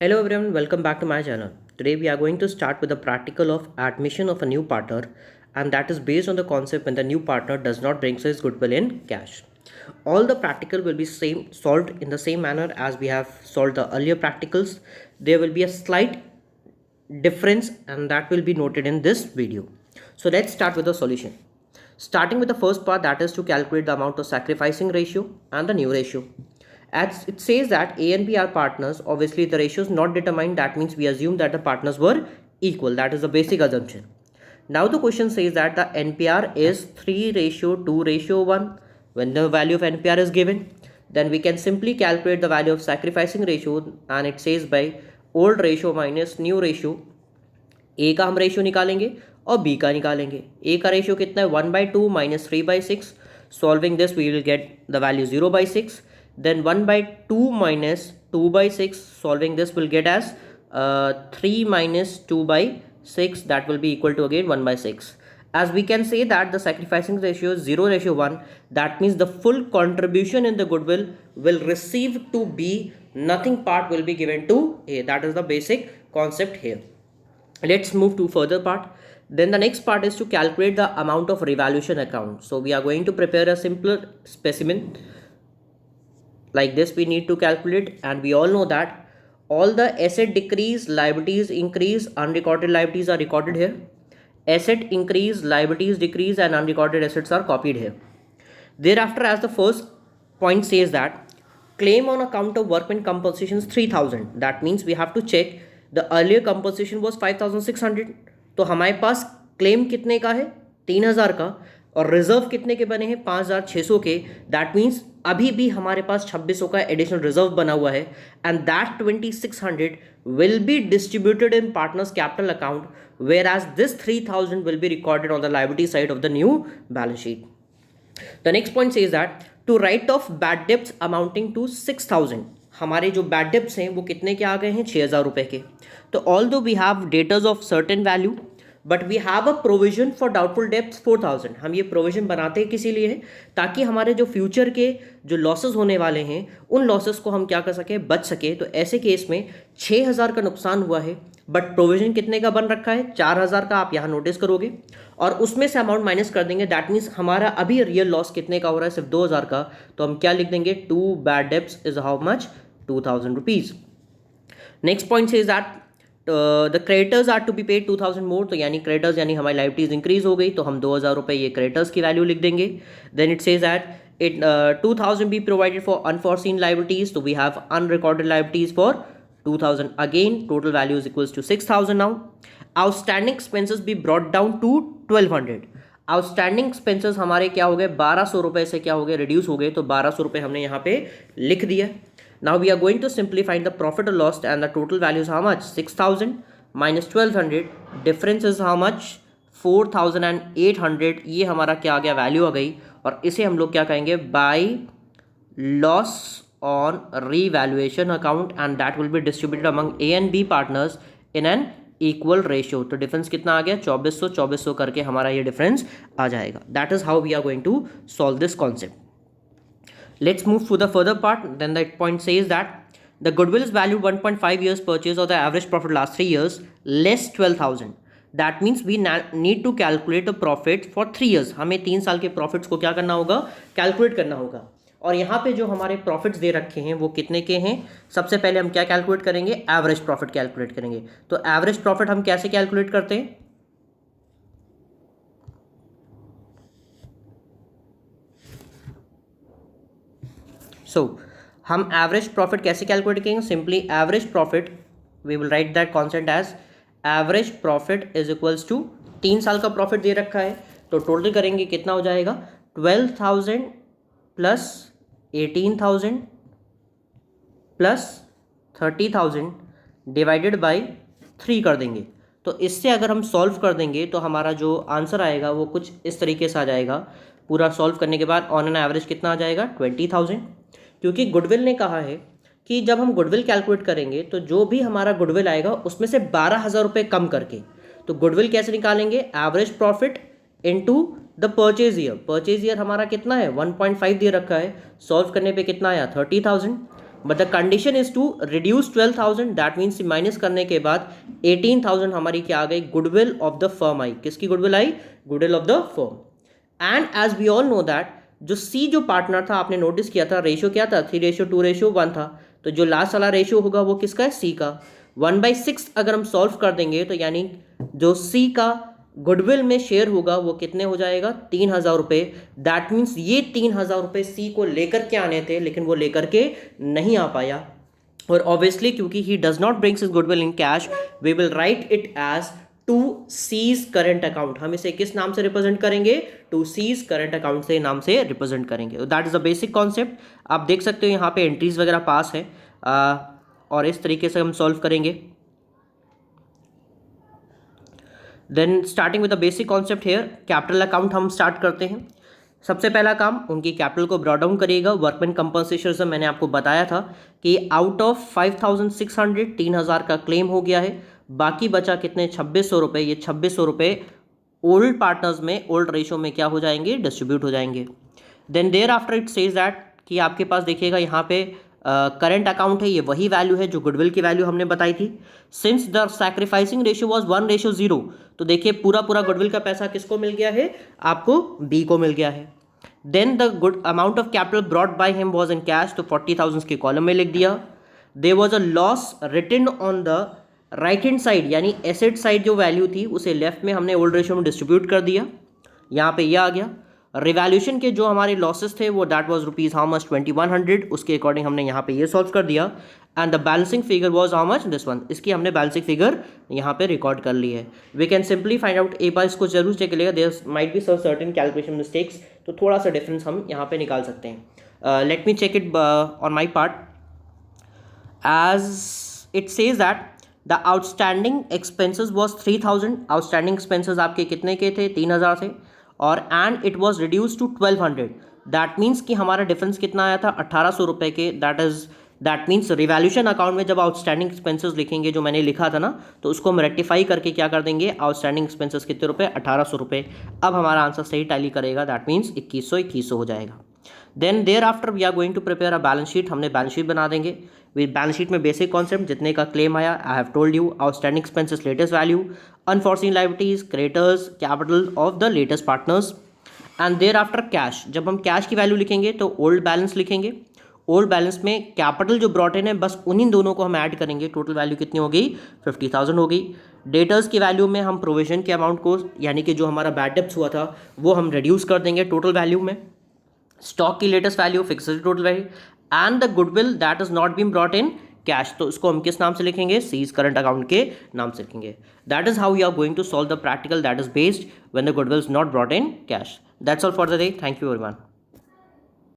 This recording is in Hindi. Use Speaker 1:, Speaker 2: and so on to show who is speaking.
Speaker 1: Hello everyone, welcome back to my channel. Today we are going to start with the practical of admission of a new partner, and that is based on the concept when the new partner does not bring his goodwill in cash. All the practical will be same solved in the same manner as we have solved the earlier practicals. There will be a slight difference and that will be noted in this video. So let's start with the solution. Starting with the first part, that is to calculate the amount of sacrificing ratio and the new ratio. As it says that A and B are partners, obviously the ratio is not determined. That means we assume that the partners were equal. That is the basic assumption. Now the question says that the NPR is 3:2:1. When the value of NPR is given, then we can simply calculate the value of sacrificing ratio, and it says by old ratio minus new ratio. ए का हम रेशियो निकालेंगे और बी का निकालेंगे. ए का रेशियो कितना है 1/2 minus 3/6. Solving this we will get the value 0/6. Then 1/2 minus 2/6, solving this will get as 3 minus 2/6, that will be equal to again 1/6. As we can say that the sacrificing ratio is 0:1, that means the full contribution in the goodwill will receive to B, nothing part will be given to A. That is the basic concept here. Let's move to further part. Then the next part is to calculate the amount of revaluation account. So we are going to prepare a simpler specimen like this. We need to calculate, and we all know that all the asset decrease, liabilities increase, unrecorded liabilities are recorded here. Asset increase, liabilities decrease, and unrecorded assets are copied here. Thereafter, as the first point says that claim on account of workman compensation is 3000. That means we have to check the earlier compensation was 5600. तो हमारे पास क्लेम कितने का है 3000 का, और रिजर्व कितने के बने हैं 5600 के. दैट मीन्स अभी भी हमारे पास 2600 का एडिशनल रिजर्व बना हुआ है, and that 2600 will be distributed in partners capital account, where as this 3000 will be recorded on the liability side of the new balance sheet. The next point says that to write off bad debts amounting to 6000. हमारे जो बैड डेब्ट्स हैं वो कितने के आ गए हैं 6000 रुपए के. तो although we have debtors of certain value, but we have a provision for doubtful debts 4000. हम ये प्रोविजन बनाते हैं किसी लिए है, ताकि हमारे जो फ्यूचर के जो लॉसेस होने वाले हैं उन लॉसेस को हम क्या कर सके, बच सके. तो ऐसे केस में 6000 का नुकसान हुआ है, बट प्रोविजन कितने का बन रखा है 4000 का. आप यहाँ नोटिस करोगे और उसमें से अमाउंट माइनस कर देंगे. दैट मीन्स हमारा अभी रियल लॉस कितने का हो रहा है, सिर्फ 2000 का. तो हम क्या लिख देंगे, to bad debts is how much 2000 rupees. Next point says that the creditors are to be paid 2000 more. तो यानी क्रेडिटर्स यानी हमारी लाइबिलिटीज इंक्रीज हो गई, तो हम 2000 रुपये ये क्रेडिटर्स की वैल्यू लिख देंगे. Then it says that it 2000 be provided for unforeseen liabilities. So we have unrecorded liabilities for 2000. Again total value is equals to 6000. Now outstanding expenses be brought down to 1200. Outstanding expenses हमारे क्या हो गए 1200 रुपये से क्या हो गए, रिड्यूस हो गए. तो 1200 रुपये हमने यहाँ पे लिख दिया. Now we are going to simplify the profit और loss, and the total value is how much 6000 minus 1200. Difference is how much 4800. ये हमारा क्या आ गया, वैल्यू आ गई. और इसे हम लोग क्या कहेंगे, by loss on revaluation account, and that will be distributed among A and B partners in an equal ratio. तो डिफरेंस कितना आ गया 2400 करके हमारा ये डिफरेंस आ जाएगा. That is how we are going to solve this concept. Let's move to the further part. Then that point says that the goodwill is valued 1.5 years purchase, or the average profit last 3 years less 12,000. That means we need to calculate the profit for 3 years. हमें 3 साल के प्रॉफिट्स को क्या करना होगा, कैलकुलेट करना होगा. और यहाँ पे जो हमारे प्रॉफिट्स दे रखे हैं वो कितने के हैं. सबसे पहले हम क्या कैलकुलेट करेंगे, एवरेज प्रॉफिट कैलकुलेट करेंगे. तो एवरेज प्रॉफिट हम कैसे कैलकुलेट करते हैं, हम एवरेज प्रॉफिट कैसे कैलकुलेट करेंगे. Simply average profit we will write that concept as average profit is equals to 3 साल का प्रॉफिट दे रखा है. तो टोटल करेंगे कितना हो जाएगा 12,000 प्लस 18,000 प्लस 30,000 डिवाइडेड बाई 3 कर देंगे. तो इससे अगर हम सॉल्व कर देंगे तो हमारा जो आंसर आएगा वो कुछ इस तरीके से आ जाएगा. पूरा सॉल्व करने के बाद ऑन एन एवरेज कितना आ जाएगा 20,000. क्योंकि गुडविल ने कहा है कि जब हम गुडविल कैलकुलेट करेंगे तो जो भी हमारा गुडविल आएगा उसमें से 12,000 रुपये कम करके. तो गुडविल कैसे निकालेंगे, average profit into the purchase year. Purchase year हमारा कितना है 1.5 दे रखा है. सॉल्व करने पे कितना आया 30,000. But the condition is to reduce 12,000, that means minus करने के बाद 18,000 हमारी क्या आ गई, गुडविल ऑफ द फर्म आई। किसकी गुडविल आई, goodwill of the firm. And as we all know that जो सी जो पार्टनर था, आपने नोटिस किया था रेशियो क्या था, 3:2:1 था, तो जो लास्ट वाला रेशियो होगा वो किसका है, सी का। 1/6 अगर हम सॉल्व कर देंगे तो यानी जो सी का गुडविल में शेयर होगा वो कितने हो जाएगा, 3,000 रुपये। दैट मीन्स ये 3,000 रुपये सी को लेकर के आने थे, लेकिन वो लेकर के नहीं आ पाया। और ऑब्वियसली क्योंकि he does not brings his goodwill in cash, we will write it as to C's current account. हम इसे किस नाम से रिप्रेजेंट करेंगे, टू सीज करेंट अकाउंट से नाम से रिप्रेजेंट करेंगे। That is the basic concept. आप देख सकते हो यहाँ पे एंट्रीज वगैरह पास है, और इस तरीके से हम सॉल्व करेंगे। Then starting with the basic concept here, capital account हम स्टार्ट करते हैं। सबसे पहला काम उनकी कैपिटल को ब्रॉड डाउन करिएगा। वर्कमैन कंपनसेशन से मैंने आपको बताया था कि आउट ऑफ 5,600 3,000 का क्लेम हो गया है, बाकी बचा कितने, 2,600 रुपये। ये 2,600 रुपये ओल्ड पार्टनर्स में ओल्ड रेशो में क्या हो जाएंगे, डिस्ट्रीब्यूट हो जाएंगे। Then thereafter it says that कि आपके पास देखिएगा यहाँ पे करंट अकाउंट है, ये वही वैल्यू है जो गुडविल की वैल्यू हमने बताई थी। Since the sacrificing ratio was 1:0, तो देखिए पूरा गुडविल का पैसा किसको मिल गया है, आपको बी को मिल गया है। Then the good amount of capital brought by him was in cash, तो 40,000 के कॉलम में लिख दिया। There was a loss written on the right hand side, यानी एसेट साइड जो वैल्यू थी उसे लेफ्ट में हमने ओल्ड रेशियो में डिस्ट्रीब्यूट कर दिया, यहाँ पे ये आ गया। रिवैल्यूएशन के जो हमारे लॉसेस थे वो that was rupees how much, 2100, उसके अकॉर्डिंग हमने यहाँ पे ये सॉल्व कर दिया। And the balancing figure was how much, this one, इसकी हमने बैलेंसिंग फिगर यहाँ पे रिकॉर्ड कर ली है। We can simply find out, एक बार इसको जरूर चेक करिएगा, there might be some certain calculation mistakes, तो थोड़ा सा डिफरेंस हम यहाँ पे निकाल सकते हैं। Let me check it on my part. As it says that the outstanding expenses was 3,000, outstanding expenses आपके कितने के थे, 3,000 थे, और and it was reduce to 1,200। That means कि हमारा डिफरेंस कितना आया था, 1,800 रुपये के। दैट मीन्स रिवैल्यूएशन अकाउंट में जब आउटस्टैंडिंग एक्सपेंसेस लिखेंगे, जो मैंने लिखा था ना, तो उसको हम रेक्टिफाई करके क्या कर देंगे, आउटस्टैंडिंग एक्सपेंसेस कितने रुपये, 1,800 रुपये। अब हमारा आंसर सही टैली करेगा, दैट मीन्स 2,100 हो जाएगा। Then thereafter we are going to prepare a balance sheet, हमने बैलेंस शीट बना देंगे। विद बैलेंस शीट में बेसिक कॉन्सेप्ट, जितने का क्लेम आया I have told you, outstanding expenses latest value, unforeseen liabilities, creditors, capital of the latest partners, and thereafter cash. जब हम कैश की वैल्यू लिखेंगे तो ओल्ड बैलेंस लिखेंगे। ओल्ड बैलेंस में कैपिटल जो ब्रॉट इन है, बस उन्हीं दोनों को हम ऐड करेंगे। टोटल वैल्यू कितनी हो गई, 50,000 हो गई। डेटर्स की वैल्यू में हम प्रोविजन के अमाउंट को, यानी कि जो हमारा बैड डेब्ट्स हुआ था, वो हम रिड्यूस कर देंगे टोटल वैल्यू में। स्टॉक की latest value, fixed total value, and the goodwill that is not been brought in cash, तो इसको हम किस नाम से लिखेंगे, सीज करंट अकाउंट के नाम से लिखेंगे। That is how you are going to solve the practical that is based when the goodwill is not brought in cash. That's all for the day. Thank you everyone.